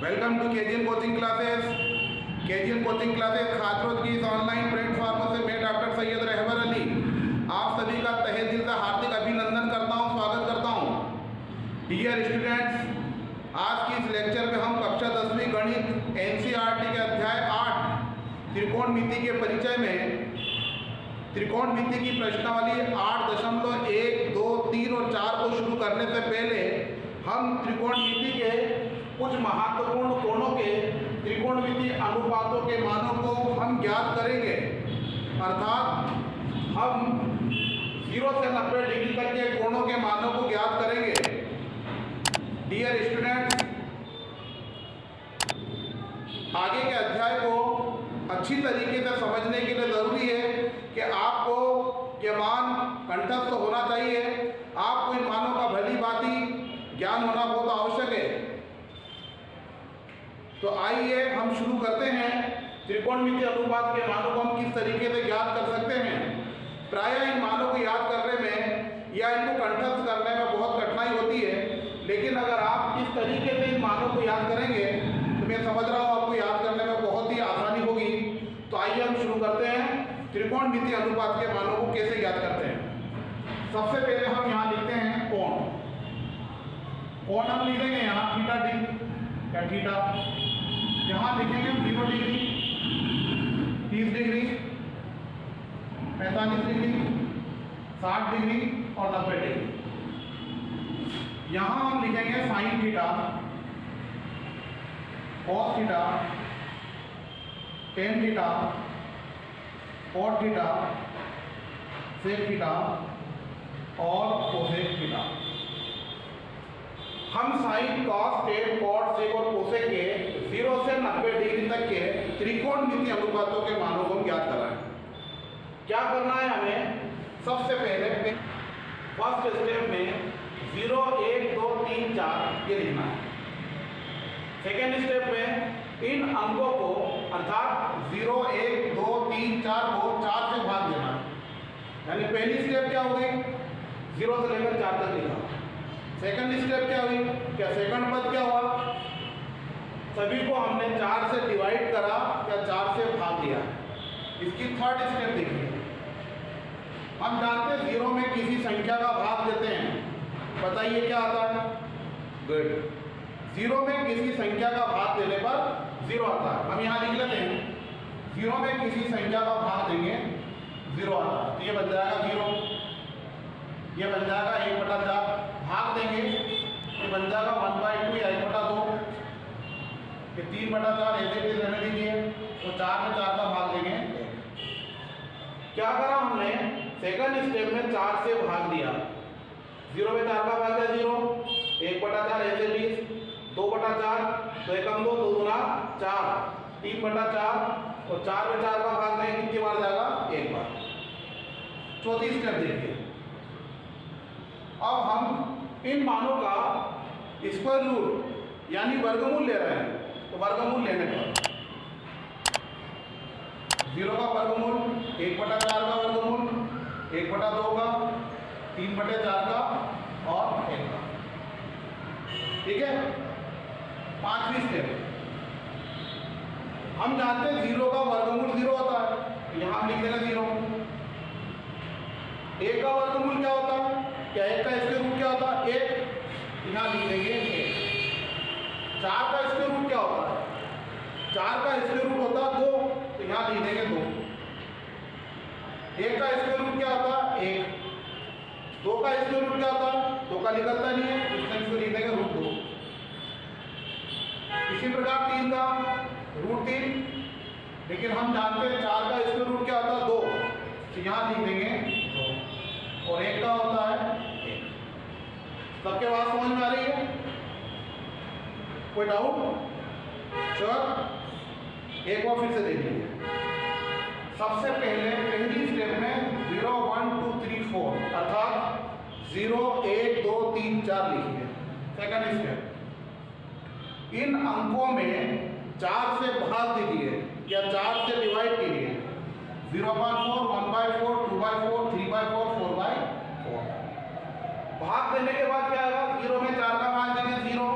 Welcome to KGN coaching classes. KGN coaching classes छात्रों की इस ऑनलाइन प्लेटफॉर्म से मैं डॉक्टर सैयद रहबर अली आप सभी का तहे दिल से हार्दिक अभिनंदन करता हूं, स्वागत करता हूं। डियर स्टूडेंट्स, आज की इस लेक्चर में हम कक्षा 10वीं गणित एनसीईआरटी के अध्याय 8 त्रिकोणमिति के परिचय में त्रिकोणमिति की प्रश्नावली 8.1, 2, 3 और 4 को शुरू करने से पहले हम त्रिकोणमिति के कुछ महत्वपूर्ण कोणों के त्रिकोणमिति अनुपातों के मानों को हम ज्ञात करेंगे। अर्थात हम 0 से 90 डिग्री तक के कोणों के मानों को ज्ञात करेंगे। डियर स्टूडेंट्स, आगे के अध्याय को अच्छी तरीके से समझने के लिए ज़रूरी है कि आपको ये मान कंठस्थ होना चाहिए। आपको इन मानों का भली भांति ज्ञान होना बहुत आवश्यक है। तो आइए हम शुरू करते हैं। त्रिकोणमिति अनुपात के मानों को हम किस तरीके से ज्ञात कर सकते हैं। प्रायः इन मानों को याद करने में या इनको कंठस्थ करने में बहुत कठिनाई होती है, लेकिन अगर आप इस तरीके से इन मानों को याद करेंगे तो मैं समझ रहा हूँ आपको याद करने में बहुत ही आसानी होगी। तो आइए हम शुरू करते हैं। त्रिकोणमिति अनुपात के मानों को कैसे ज्ञात करते हैं। सबसे पहले हम यहाँ लिखते हैं कोण। कोण हम लिखेंगे यहाँ थीटा डिग्री या थीटा, यहाँ लिखेंगे 0 डिग्री, 30 डिग्री, 45 डिग्री, 60 डिग्री और 90 डिग्री। यहाँ हम लिखेंगे sine theta, cos theta, tan theta, cot theta, sec theta और कोसेक थीटा। हम sine, cos, tan, cot, sec और कोसेक के 0 से 90 डिग्री तक के त्रिकोणमिति अनुपातों के मानों को ज्ञात कर रहे हैं। क्या करना है हमें? सबसे पहले फर्स्ट स्टेप में 0, 1, 2, 3, 4 ये लिखना है। सेकेंड स्टेप में इन अंकों को अर्थात 0, 1, 2, 3, 4 को 4 से भाग देना है। यानी पहली स्टेप क्या हो गई? 0 से लेकर 4 तक लिखा। सेकंड स्टेप क्या हुई? क्या सेकंड पद क्या हुआ? सभी को हमने 4 से डिवाइड करा या 4 से भाग दिया। इसकी थर्ड स्टेप देखिए। हम जानते हैं 0 में किसी संख्या का भाग देते हैं, बताइए क्या आता है? गुड। 0 में किसी संख्या का भाग देने पर 0 आता है। हम यहाँ लिख लेते हैं 0 में किसी संख्या का भाग देंगे 0 आता है। तो ये बन जाएगा 0, ये बन जाएगा 1/4। भाग देंगे ये बन जाएगा 1/2 या 1/2। ये 3/4 ऐसे भी रहने दीजिए। तो 4 में 4 का भाग देंगे। क्या करा हमने? सेकंड स्टेप में 4 से भाग दिया। 0 में 4 का भाग दिया 0, 1/4 ऐसे 20, 2/4 तो 1 2, 2 गुना 4, 3/4 और 4 में 4 का भाग देंगे कितनी बार जाएगा? 1 बार। चौथी स्टेप देखिए। अब हम इन मानों का स्क्वायर रूट यानी वर्गमूल ले रहे हैं। तो वर्गमूल लेने पर 0 का वर्गमूल, 1/4 का वर्गमूल, 1/2 का, 3/4 का और 1 का। ठीक है। पांचवी स्टेप, हम जानते हैं 0 का वर्गमूल 0 होता है। यहां हम लिख देंगे 0। 1 का वर्गमूल क्या होता है? क्या 1 का स्क्वायर रूट क्या होता है? 1। यहां लिख देंगे 1। 4 का स्क्वायर रूट क्या होता है? 4 का स्क्वायर रूट होता है 2, तो यहां लिख देंगे 2। 1 का स्क्वायर रूट क्या होता है? 1। 2 का स्क्वायर रूट क्या होता है? 2 का निकलता नहीं है, इसको लिख देंगे √2। इसी प्रकार 3 का √3, लेकिन हम जानते हैं 4 का स्क्वायर रूट क्या होता है? 2, तो यहाँ लिख देंगे 2। और 1 का होता है 1। सबके बात समझ में आ रही है? कोई डाउट? श्योर? एक बार फिर से देख लीजिए। सबसे पहले पहली स्टेप में 0, 1, 2, 3, 4 अर्थात 0, 1, 2, 3, 4 लिखिए। सेकंड स्टेप, इन अंकों में 4 से भाग दीजिए या 4 से डिवाइड कीजिए। 0/4, 1/4, 2/4, 3/4, 4/4। भाग देने के बाद क्या आएगा? 0 में 4 का भाग देंगे 0,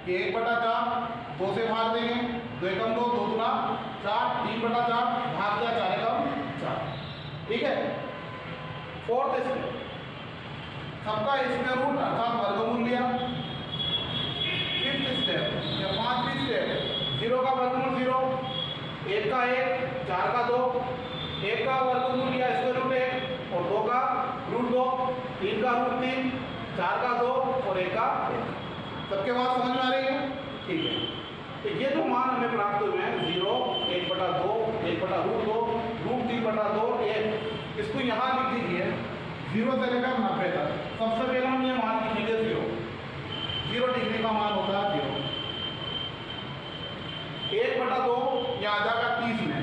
कि 1/4 2 से भाग देंगे, 2 एकम 2, 2 दूना 4, 3/4 भाग दिया 4 एकम 4। ठीक है। फोर्थ स्टेप, सबका स्क्वायर रूट अर्थात वर्गमूल लिया। फिफ्थ स्टेप या पांचवी स्टेप, 0 का वर्गमूल 0, 1 का 1, 4 का 2, 1 का वर्गमूल लिया स्क्वायर रूट 1 और 2 का रूट 2, 3 का रूट 3, 4 का 2 और 1 का 1। सबके बात समझ में आ रही है? ठीक है। तो ये जो मान हमें प्राप्त हुए हैं 0, 1/2, 1/√2, √3/2, 1, इसको यहाँ लिख दीजिए 0 से लेकर 90 तक। सबसे पहले हम ये मान लिखेंगे 0 डिग्री का मान होता है 0। 1/2 ये आ जाएगा 30 में,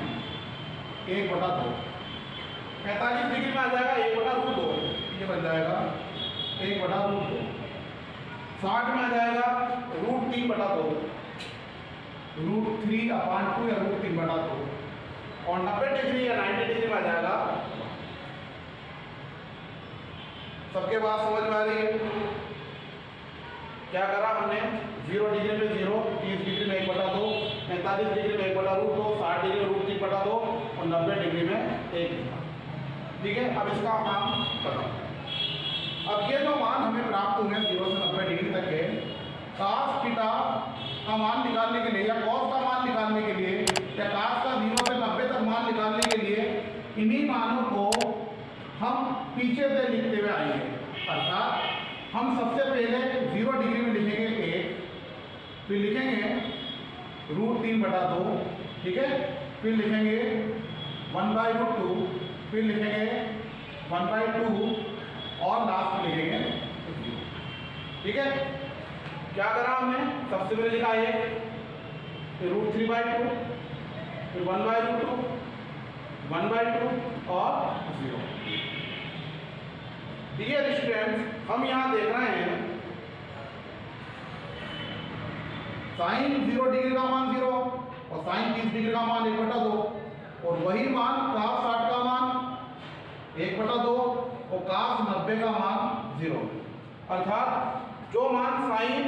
1/2। 45 डिग्री में आ जाएगा 1/√2, ये बन जाएगा 1/√2। 60 में आ जाएगा √3/2, √3/2 या √3/2। और 90 डिग्री या 90 डिग्री में आ जाएगा। सबके बात समझ में आ रही है? क्या करा हमने? 0 डिग्री में 0, 30 डिग्री में 1/2, 45 डिग्री में 1/√2, 60 डिग्री में √3/2 और 90 डिग्री में 1। ठीक है। अब इसका काम करो। अब ये जो मान हमें प्राप्त हुए 0 से 90 डिग्री तक के, cos थीटा का मान निकालने के लिए या cos का मान निकालने के लिए या cos का 0 से 90 तक मान निकालने के लिए इन्हीं मानों को हम पीछे से लिखते हुए आएंगे। अर्थात हम सबसे पहले 0 डिग्री में लिखेंगे 1, फिर लिखेंगे √3/2, ठीक है, फिर लिखेंगे 1/√2, फिर लिखेंगे 1/2 और लास्ट में लिखेंगे 0। ठीक है। क्या करा हमने? सबसे पहले लिखा 1, फिर √3/2, फिर 1/√2, 1/2 और 0। डियर स्टूडेंट्स, हम यहाँ देख रहे हैं साइन 0 डिग्री का मान 0 और साइन 30 डिग्री का मान 1/2 और वही मान cos 60 का मान 1/2 और cos 90 का मान 0। अर्थात जो मान साइन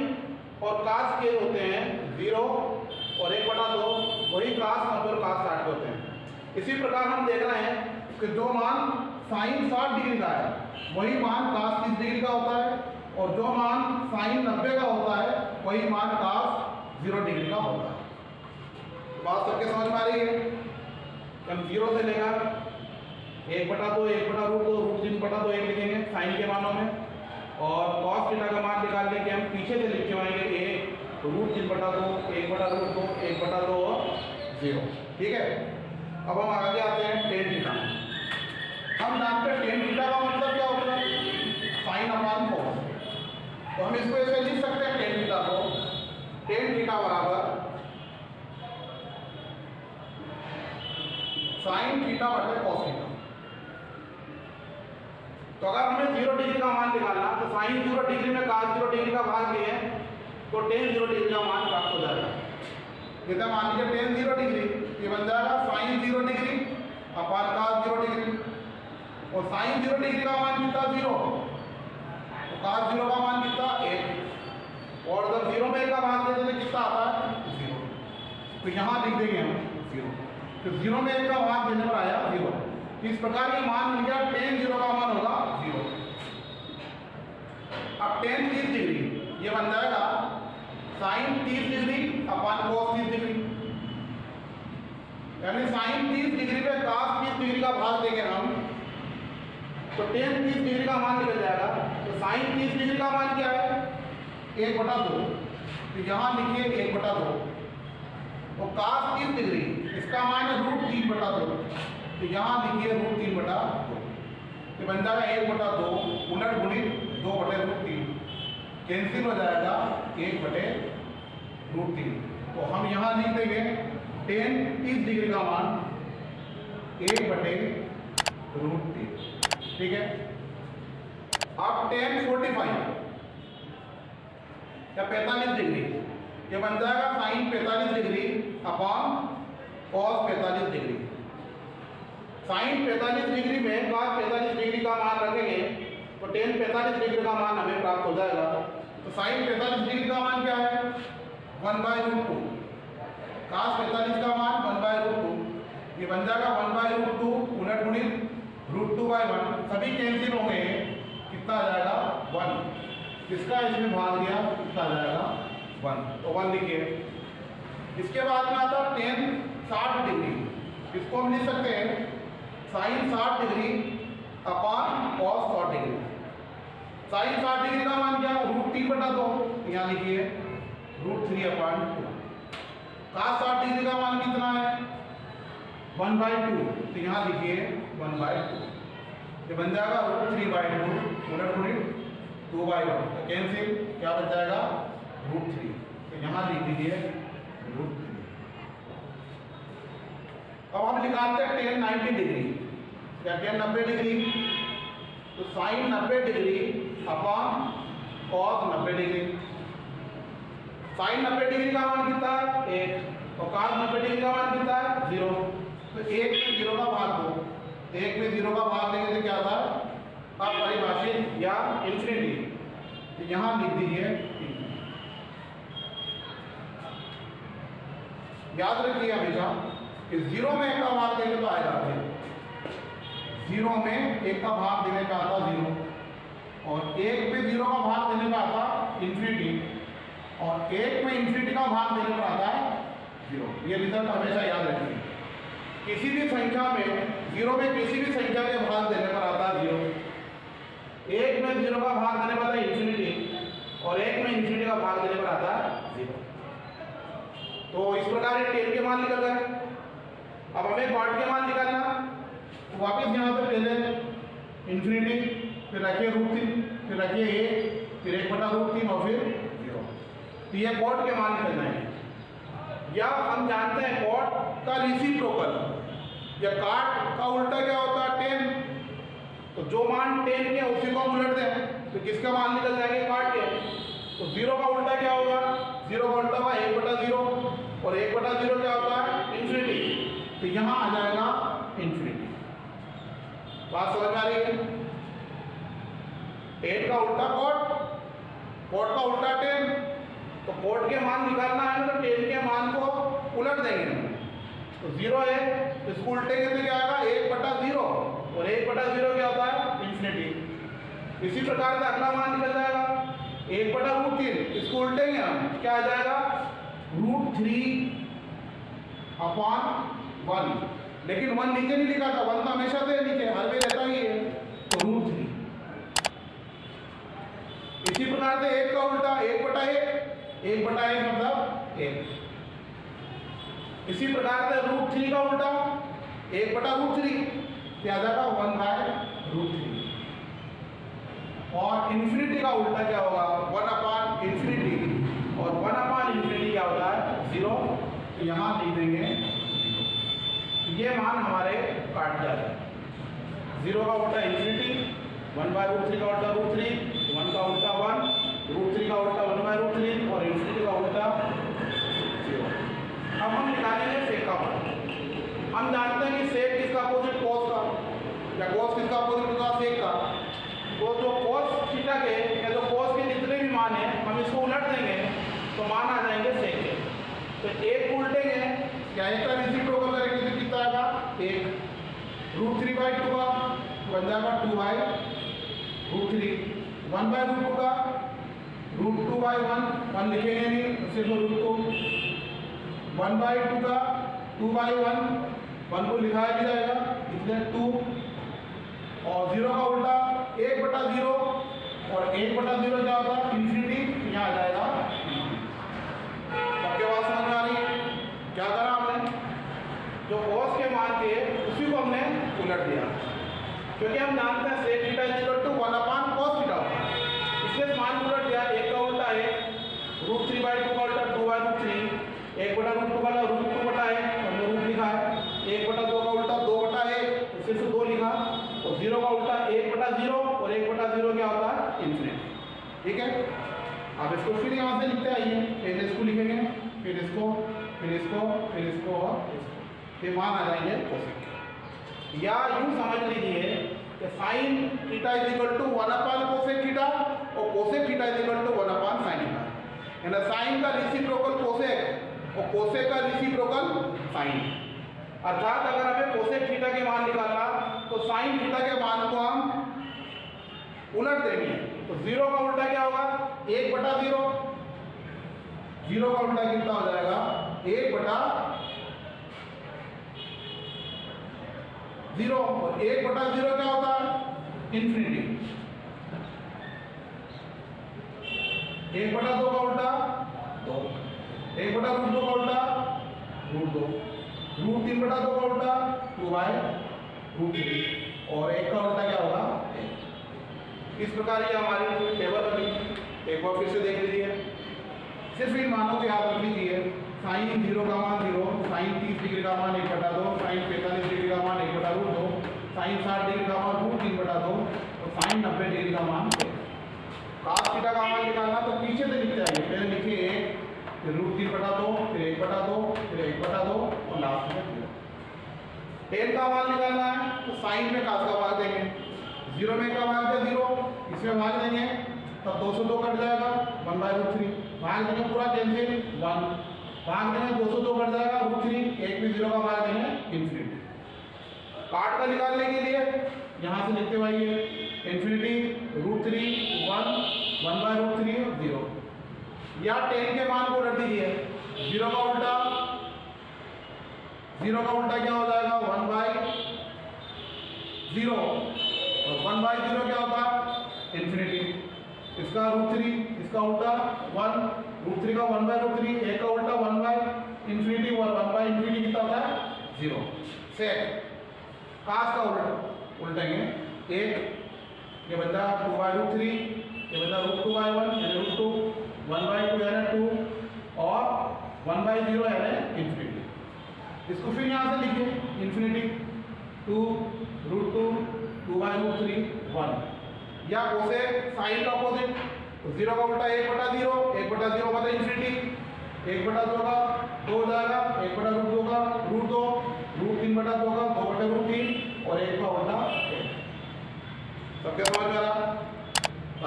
और cos के होते हैं 0 और 1/2, वही cos 90 और cos 60 के होते हैं। इसी प्रकार हम देख रहे हैं कि जो मान साइन 60 डिग्री का है वही मान cos 30 डिग्री का होता है और जो मान साइन 90 का होता है वही मान cos 0 डिग्री का होता है। बात सबके समझ में आ रही है? हम 0 से लेकर 1/2, 1/√2, √3/2 1 लिखेंगे साइन के मानों में और cos थीटा का मान निकालने के हम पीछे से लिख के आएंगे 1, √3/2, 1/√2, 1/2 और 0। ठीक है। अब हम आगे आते हैं tan थीटा। हम जानते हैं tan थीटा का मतलब क्या होता है? साइन अपान cos। तो हम इसको ऐसे लिख सकते हैं tan थीटा को, tan थीटा बराबर साइन थीटा बटे cos थीटा। तो अगर हमें 0 डिग्री का मान निकालना तो साइन 0 डिग्री में cos 0 डिग्री का भाग लिए तो tan 0 डिग्री का मान प्राप्त हो जाएगा। जैसे मान लीजिए tan 0 डिग्री, ये बन जाएगा साइन 0 डिग्री अपान cos 0 डिग्री और साइन 0 डिग्री का मान कितना 0 तो cos 0 का मान कितना 1 और जब 0 में 1 का भाग देते तो कितना आता है 0। तो यहाँ लिख देंगे हम 0। तो 0 में 1 का भाग देने पर आया 0। इस प्रकार ये मान मिल गया tan 0 का मान होगा 0। अब tan 30 डिग्री ये बन जाएगा साइन 30 डिग्री अपान cos 30 डिग्री, यानी साइन 30 डिग्री पे cos 30 डिग्री का भाग देंगे हम तो tan 30 डिग्री का मान निकल जाएगा। तो साइन 30 डिग्री का मान क्या है 1/2, तो यहाँ लिखिए 1/2 और cos 30 डिग्री इसका मान है √3/2, तो यहाँ लिखिए √3/2। ये बन जाएगा 1/2 उलट गुणित 2/√3 कैंसिल हो जाएगा 1/√3। तो हम यहाँ लिख देंगे tan 30 डिग्री का मान 1/√3। ठीक है। अब tan 45 या 45 डिग्री ये बन जाएगा साइन 45 डिग्री अपान cos 45 डिग्री। साइन 45 डिग्री में cos 45 डिग्री का मान रखेंगे तो tan 45 डिग्री का मान हमें प्राप्त हो जाएगा। तो साइन 45 डिग्री का मान क्या है 1/√2। cos 45 का मान 1/√2, ये बन जाएगा 1/√2 उलट गुणित √2/1, सभी कैंसिल होंगे, कितना आ जाएगा 1, किसका इसमें भाग दिया कितना आ जाएगा 1, तो 1 लिखिए। इसके बाद में आता है tan 60 डिग्री, इसको हम लिख सकते हैं sin 60 degree upon cos 60 degree. sin 60 degree का मान क्या √3/2, यहाँ लिखिए √3/2। cos 60 डिग्री का मान कितना है 1/2, तो यहाँ लिखिए 1/2, ये बन जाएगा √3/2 उलट गुणित 2/1, तो कैंसिल क्या बच जाएगा √3, तो यहाँ लिख दीजिए √3। अब हम निकालते हैं tan 90 डिग्री या tan 90 डिग्री, तो sin 90 degree upon cos 90 degree. sin 90 degree का मान कितना है 1 और cos 90 डिग्री का मान कितना है 0, तो 1 में 0 का भाग दो, 1 में 0 का भाग देंगे तो क्या था अपरिभाषित या इंफिनिटी, तो यहाँ लिख दीजिए। याद रखिए हमेशा कि 0 में 1 का भाग देंगे तो आएगा 0 में 1 का भाग देने का आता 0 और 1 में 0 का भाग देने का आता इंफिनिटी और 1 में इंफिनिटी का भाग देने पर आता है 0। ये रिजल्ट हमेशा याद रखिए, किसी भी संख्या में 0 में किसी भी संख्या के भाग देने पर आता है 0, 1 में 0 का भाग देने पर आता है इंफिनिटी और 1 में इंफिनिटी का भाग देने पर आता है 0। तो इस प्रकार ये tan के मान निकल गए। अब हमें cot के मान निकालना, तो वापस यहाँ पे पहले इंफिनिटी, फिर रखिए √3, फिर रखिए 1, फिर 1/√3 और फिर 0, तो ये cot के मान निकलना है। या हम जानते हैं cot का रेसिप्रोकल या cot का उल्टा क्या होता है tan, तो जो मान tan के उसी को हम उलट दें तो किसका मान निकल जाएंगे cot के, तो 0 का उल्टा क्या होगा 0 का उल्टा होगा 1/0 और 1/0 क्या होता है इंफिनिटी, तो यहाँ आ जाएगा इंफिनिटी। बात समझ में आ रही है। tan का उल्टा cot का उल्टा tan, तो cot के मान निकालना है तो tan के मान को उलट देंगे, तो 0 है तो इसको उल्टेंगे तो क्या आएगा 1/0 और 1/0 क्या होता है इंफिनिटी। इसी प्रकार से अगला मान निकल जाएगा 1/√3, इसको उल्टेंगे हम क्या आ जाएगा √3/1, लेकिन 1 नीचे नहीं लिखा था, 1 तो हमेशा से नीचे हर में रहता ही है, तो √3। इसी प्रकार से 1 का उल्टा 1/1 मतलब 1। इसी प्रकार से √3 का उल्टा 1/√3 क्या आ जाएगा 1/√3 और इंफिनिटी का उल्टा क्या होगा 1/∞ और 1/∞ क्या होता है 0, तो यहाँ लिख देंगे 0। ये मान हमारे काट जाते हैं। 0 का उल्टा इंफिनिटी, 1/√3 का उल्टा √3, 1 का उल्टा 1, √3 का उल्टा 1/√3 और इंफिनिटी का उल्टा 0। अब हम निकालेंगे सेक का मान। हम जानते हैं कि सेक किसका अपोजिट cos का या cos किसका अपोजिट होगा सेक का, तो जो cos थीटा के या जो cos के जितने भी मान हैं हम इसको उलट देंगे तो मान आ जाएंगे सेक के। तो 1 उल्टेंगे क्या 1 का रेसिप्रोकल करेंगे तो कितना आएगा 1, √3/2 का बन जाएगा 2/√3, 1/√2 का √2/1, 1 लिखेंगे नहीं सिर्फ √2, 1/2 का 2/1, 1 को लिखाया भी जाएगा इसलिए 2 और 0 का उल्टा 1/0 और 1/0 क्या होता है इंफिनिटी, यहाँ आ जाएगा। सबके बात समझ में आ रही है। क्या करा हमने, जो cos के मान थे उसी को हमने उलट दिया, क्योंकि हम जानते हैं sec θ = 1/cos θ होता है, इसलिए मान उलट दिया। 1 का उल्टा 1, √3/2 का उल्टा 2/√3, 1/√2 का √2/1 हमने रूट लिखा है, 1/2 का उल्टा 2/1 सिर्फ 2 लिखा और 0 का उल्टा 1/0 और 1/0 क्या होता है इंफिनिटी। ठीक है, अब इसको फिर यहाँ से लिखते आइए, पहले इसको लिखेंगे फिर इसको फिर इसको फिर इसको और इसको, फिर मान आ जाएंगे कोसेक। या यूँ समझ लीजिए कि sin θ = 1/cosec θ और cosec θ = 1/sin θ। यानी साइन का रेसिप्रोकल कोसेक और कोसेक का रेसिप्रोकल साइन। अर्थात अगर हमें कोसेक थीटा के मान निकालना तो साइन थीटा के मान को हम उलट देंगे। तो 0 का उल्टा क्या होगा? 1/0। 0 का उल्टा कितना हो जाएगा? 1/0। और 1/0 क्या होता है? इंफिनिटी। 1/2 का उल्टा 2। 1/√2 का उल्टा √2। √3/2 का उल्टा 2/√3। और 1 का उल्टा क्या होगा? 1। इस प्रकार ये हमारी पूरी टेबल बनी। एक बार फिर से देख लीजिए। सिर्फ इन मानों को याद रख लीजिए। साइन 0 का मान 0, साइन 30 डिग्री का मान 1/2, साइन 45 डिग्री का मान 1/√2, साइन 60 डिग्री का मान √3/2 और साइन 90 डिग्री का मान 1। cos थीटा का मान निकालना तो पीछे से लिखते आइए। पहले लिखिए 1, फिर √3/2, फिर 1/2, फिर 1/2 और लास्ट में 0। tan का मान निकालना है तो साइन में cos का भाग देंगे। 0 में का भाग है 0, इसमें भाग देंगे तब 2 से 2 कट जाएगा 1/√3। भाग देंगे पूरा कैंसिल 1, भाग देंगे 2 से 2 कट जाएगा √3। 1 में 0 का भाग देंगे इंफिनिटी। काट का निकालने के लिए यहाँ से लिखते आइए इंफिनिटी √3 1 1/√3 और 0। या tan के मान को रख दीजिए। 0 का उल्टा क्या हो जाएगा? 1/0। और 1/0 क्या होता है? इंफिनिटी। इसका √3, इसका उल्टा 1, √3 का 1/√3, 1 का उल्टा 1/∞ और 1/∞ कितना होता है? 0। सेक cos का उल्टेंगे 1, ये बचा 2/√3, ये बचा √2/1 यानी √2, 1/2 यानी 2 और 1/0 यानी इंफिनिटी। इसको फिर यहाँ से लिखिए इंफिनिटी 2 √2 2/√3 1। या कोसेक साइन का अपोजिट 0 का उल्टा 1/0, 1/0 मतलब इंफिनिटी। 1/2 का 2 हो जाएगा, 1/√2 का √2, √3/2 का 2/√3 और 1 का उल्टा 1। सबके समझ में आ रहा?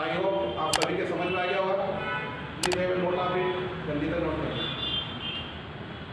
आई होप आप सभी के समझ में आ गया होगा। प्लीज नोट आप जल्दी से नोट करें।